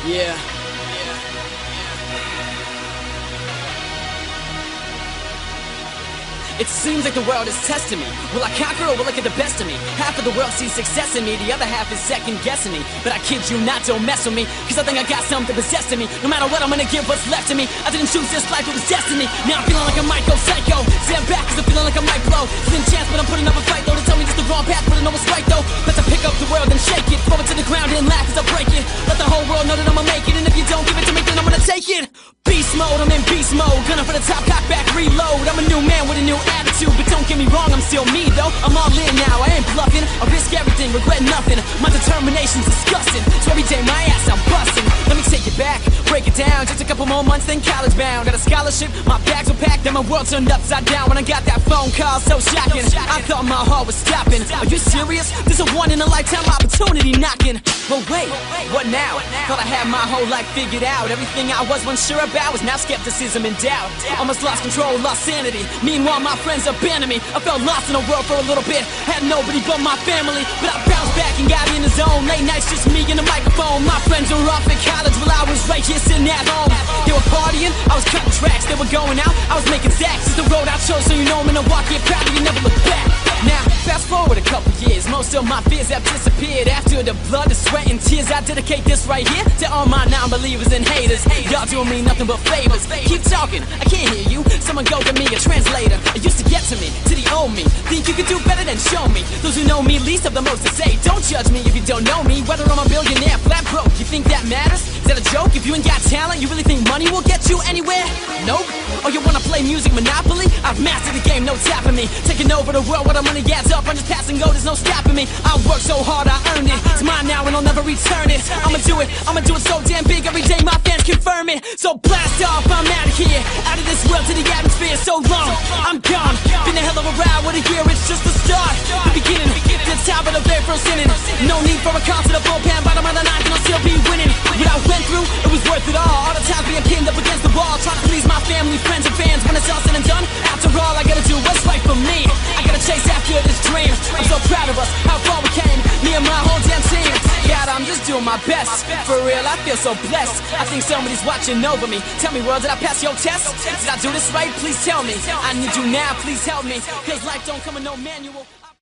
Yeah. It seems like the world is testing me. Will I conquer or will it get the best of me? Half of the world sees success in me, the other half is second guessing me. But I kid you not, don't mess with me, cause I think I got something possessing me. No matter what, I'm gonna give what's left of me. I didn't choose this life, it was destiny. Now I'm feeling like I might go psycho. Stand back cause I'm feeling like I might blow. Slim chance but I'm putting up a fight though. To tell me just the wrong path but I know what's right though. Let's pick up the world and shake it. Throw it to the ground and laugh as I break it. Let the whole world know that I'ma make it. And if you don't give it to me then I'm gonna take it. Beast mode, I'm in beast mode. Gunning for the top, cock back, reload. I'm a new man with a new attitude, but don't get me wrong, I'm still me though. I'm all in now, I ain't bluffing. I risk everything, regret nothing. My determination's disgusting, so every day my ass I'm busting. Let me take it back, break it down. Just a couple more months, then college bound. Got a scholarship, my bags were packed, then my world turned upside down when I got that phone call, so shocking. I thought my heart was stopping. Are you serious? This a one-in-a-lifetime opportunity knocking. But wait, what now? Thought I had my whole life figured out. Everything I was once sure about was now skepticism and doubt. Almost lost control, lost sanity. Meanwhile, my friends abandoned me. I felt lost in the world for a little bit. Had nobody but my family, but I bounced back and got in the zone. Late nights, just me and the microphone. My friends were off at college while I was right here sitting at home. They were partying, I was cutting tracks. They were going out, I was making stacks. It's the road I chose, so you know I'm in Milwaukee. Proud of you, never look back. Now, fast forward a couple years, most of my fears have disappeared. After the blood, the sweat, and tears, I dedicate this right here to all my non-believers and haters. Y'all doing me nothing but favors. Keep talking, I can't hear you. Someone go get me a translator. It used to get to me, to the old me. Think you could do better than show me. Those who know me least have the most to say. Don't judge me if you don't know me. Whether I'm a billionaire, flat broke, you think that matters? Is that a joke? If you ain't got talent, you really think money will get you anywhere? Nope. Or you wanna play music Monopoly? I've mastered the game, no tapping me. Taking over the world, what I'm money adds up. I'm just passing go, there's no stopping me. I work so hard, I earned it. It's mine now and I'll never return it. I'ma do it so damn big. Every day my fans confirm it. So blast off, I'm out of here. Out of this world to the atmosphere. So long, I'm gone. Been a hell of a ride, what a year, it's just the start. The beginning, the top of the very first inning. No need for a concert, a bullpen. Bottom of the ninth and I'll still be winning. What I went through, it was worth it all. All the times being pinned up against the wall. Trying to please my family, friends and fans. When it's all said and done, after all I gotta do what's right for me. I gotta chase after this dream. I'm so proud of us, how far we came. Me and my whole damn team. God, I'm just doing my best. For real, I feel so blessed. I think somebody's watching over me. Tell me, world, did I pass your test? Did I do this right? Please tell me. I need you now, please help me. Cause life don't come in no manual.